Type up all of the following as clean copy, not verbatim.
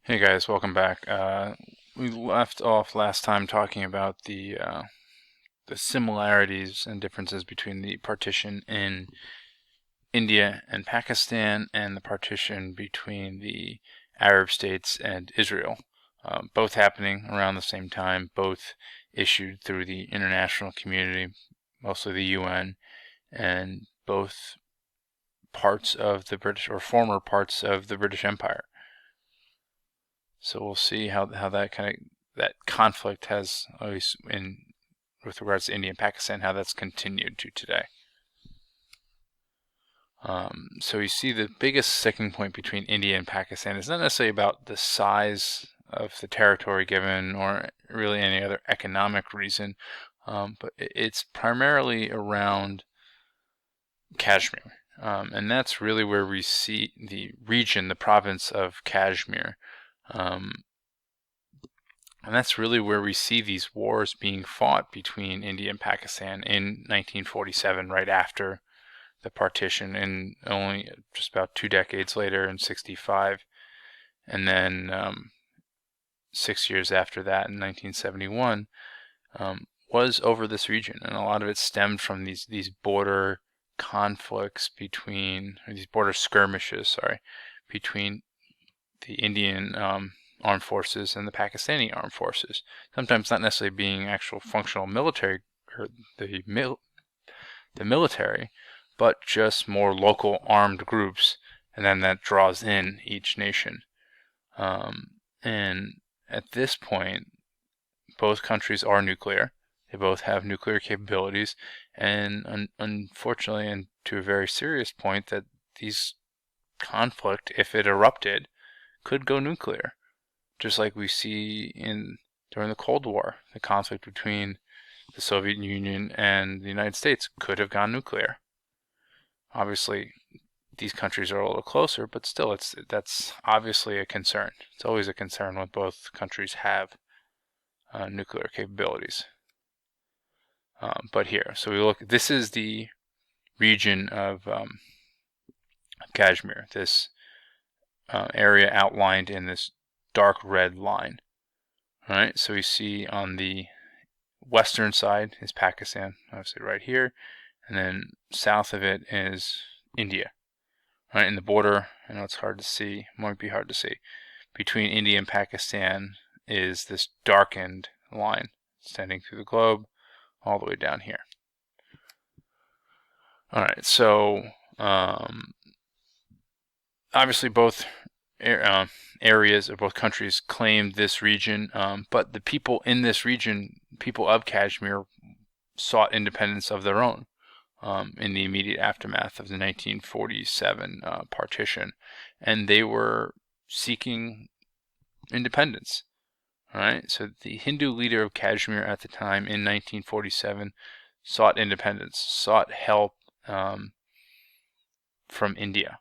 Hey guys, welcome back. We left off last time talking about the similarities and differences between the partition in India and Pakistan and the partition between the Arab states and Israel. Both happening around the same time, both issued through the international community, mostly the UN, and both parts of the British or former parts of the British Empire. So we'll see how that conflict has, at least in with regards to India and Pakistan, how that's continued to today. So you see the biggest sticking point between India and Pakistan is not necessarily about the size of the territory given or really any other economic reason, but it's primarily around Kashmir. And that's really where we see the region, the province of Kashmir. Um, And that's really where we see these wars being fought between India and Pakistan in 1947, right after the partition, and only just about 2 decades later in 65, and then 6 years after that in 1971, was over this region. And a lot of it stemmed from these border conflicts between, or these border skirmishes, sorry, between the Indian armed forces and the Pakistani armed forces. Sometimes not necessarily being actual functional military or the military, but just more local armed groups, and then that draws in each nation. And at this point, both countries are nuclear. They both have nuclear capabilities, and unfortunately, and to a very serious point, that these conflict, if it erupted, could go nuclear, just like we see in during the Cold War. The conflict between the Soviet Union and the United States could have gone nuclear. Obviously, these countries are a little closer, but still, that's obviously a concern. It's always a concern when both countries have nuclear capabilities. But here, so we look. This is the region of Kashmir. This area outlined in this dark red line. All right, so we see on the western side is Pakistan, obviously right here, and then south of it is India. All right, in the border, I know it's hard to see, might be hard to see, between India and Pakistan is this darkened line extending through the globe all the way down here. All right, so obviously both areas of both countries claimed this region, but the people in this region, people of Kashmir, sought independence of their own in the immediate aftermath of the 1947 partition, and they were seeking independence. All right, so the Hindu leader of Kashmir at the time in 1947 sought independence, sought help from India.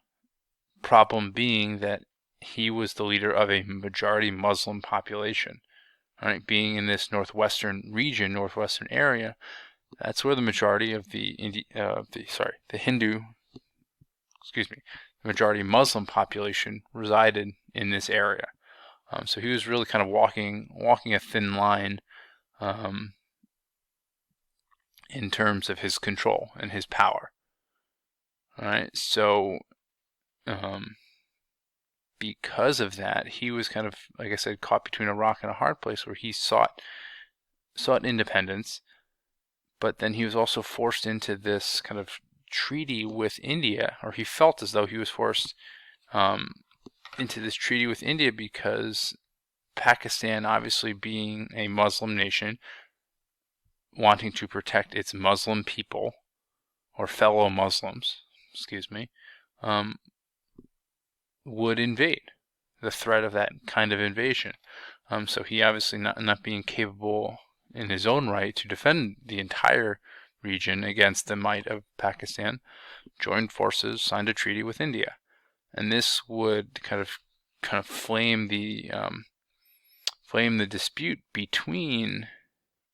Problem being that he was the leader of a majority Muslim population. Right, being in this northwestern region, northwestern area, that's where the majority of the Hindu, excuse me, the majority Muslim population resided in this area. So he was really kind of walking a thin line in terms of his control and his power. All right, so because of that, he was kind of, like I said, caught between a rock and a hard place, where he sought independence, but then he was also forced into this kind of treaty with India, or he felt as though he was forced into this treaty with India because Pakistan, obviously being a Muslim nation, wanting to protect its Muslim people, or fellow Muslims, excuse me, would invade. The threat of that kind of invasion. So he obviously not being capable in his own right to defend the entire region against the might of Pakistan, joined forces, signed a treaty with India, and this would kind of flame the dispute between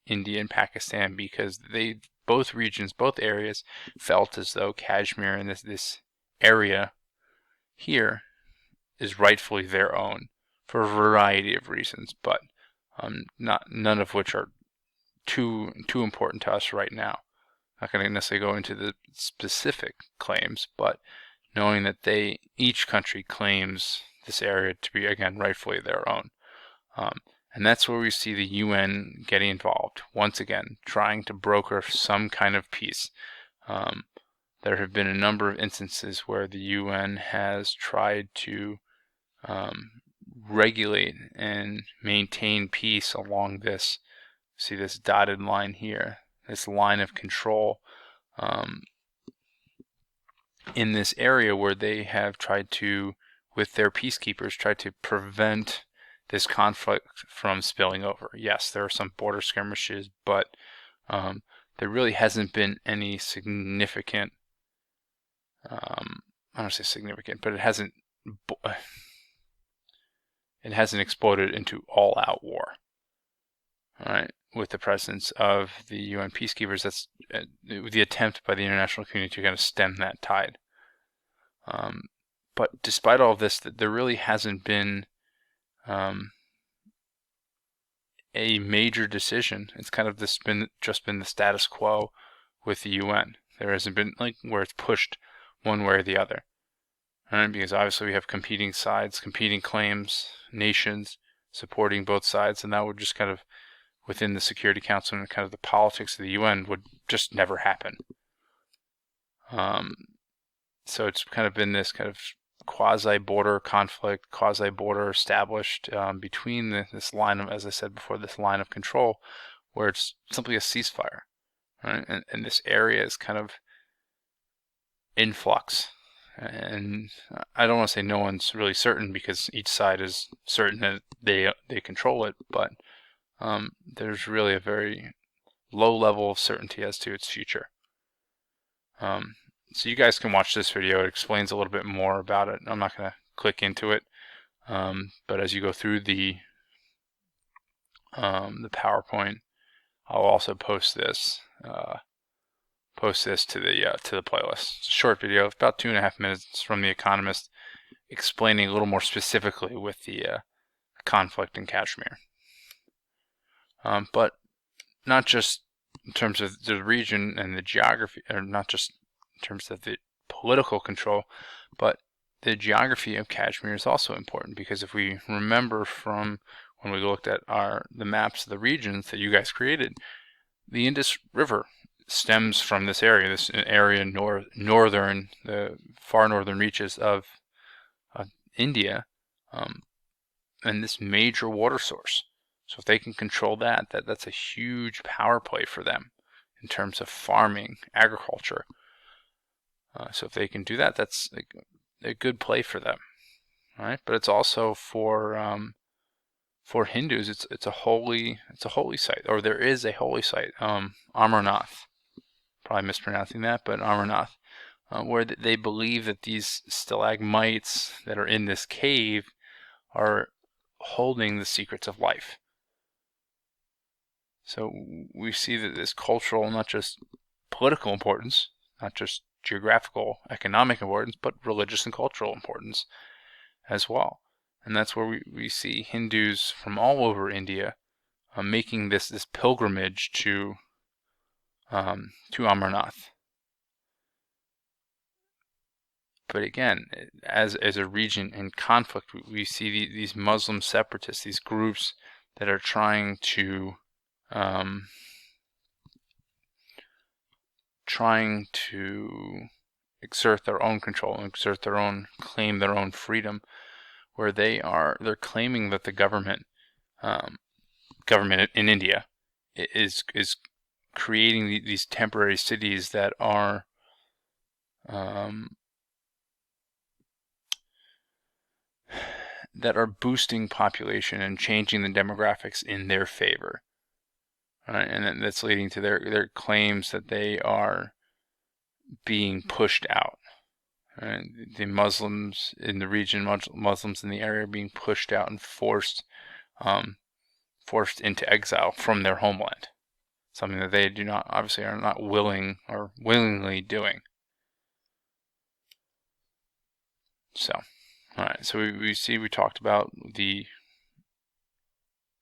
India and Pakistan, because both regions, both areas, felt as though Kashmir and this area here is rightfully their own for a variety of reasons, but none of which are too important to us right now. Not going to necessarily go into the specific claims, but knowing that each country claims this area to be, again, rightfully their own. And that's where we see the UN getting involved, once again, trying to broker some kind of peace. There have been a number of instances where the UN has tried to regulate and maintain peace along this, see this dotted line here, this line of control in this area where they have tried to, with their peacekeepers, tried to prevent this conflict from spilling over. Yes, there are some border skirmishes, but there really hasn't been any significant, I don't want to say significant, but it hasn't exploded into all-out war. All right, with the presence of the UN peacekeepers, that's the attempt by the international community to kind of stem that tide. But despite all of this, there really hasn't been a major decision. It's kind of just been the status quo with the UN. There hasn't been like where it's pushed one way or the other. Right? Because obviously we have competing sides, competing claims, nations supporting both sides, and that would just kind of, within the Security Council and kind of the politics of the UN, would just never happen. So it's kind of been this kind of quasi-border conflict, quasi-border established between this line of, as I said before, this line of control, where it's simply a ceasefire, right? And this area is kind of in flux. And I don't want to say no one's really certain, because each side is certain that they control it, but there's really a very low level of certainty as to its future. So you guys can watch this video. It explains a little bit more about it. I'm not going to click into it, but as you go through the PowerPoint, I'll also post this to the playlist. It's a short video, about 2.5 minutes, from The Economist, explaining a little more specifically with the conflict in Kashmir. But not just in terms of the region and the geography, or not just in terms of the political control, but the geography of Kashmir is also important, because if we remember from when we looked at the maps of the regions that you guys created, the Indus River stems from this area northern, the far northern reaches of India, and this major water source. So if they can control that's a huge power play for them in terms of farming, agriculture. So if they can do that, that's a good play for them, right? But it's also for Hindus. It's a holy site, or there is a holy site, Amarnath. Probably mispronouncing that, but Amarnath, where they believe that these stalagmites that are in this cave are holding the secrets of life. So we see that this cultural, not just political importance, not just geographical, economic importance, but religious and cultural importance as well. And that's where we see Hindus from all over India making this pilgrimage to Amarnath. But again, as a region in conflict, we see these Muslim separatists, these groups that are trying to exert their own control and claim their own freedom, where they're claiming that the government in India is creating these temporary cities that are boosting population and changing the demographics in their favor. Right? And that's leading to their claims that they are being pushed out. Right? The Muslims in the region, Muslims in the area, are being pushed out and forced into exile from their homeland. Something that they are not willing or willingly doing. So, all right. So we talked about the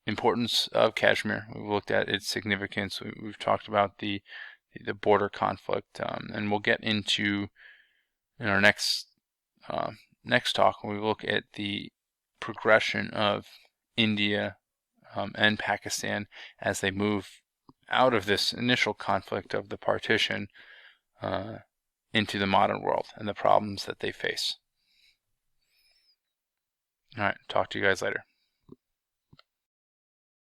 importance of Kashmir. We've looked at its significance. We've talked about the border conflict, and we'll get into in our next talk when we look at the progression of India and Pakistan as they move out of this initial conflict of the partition into the modern world and the problems that they face. All right, talk to you guys later.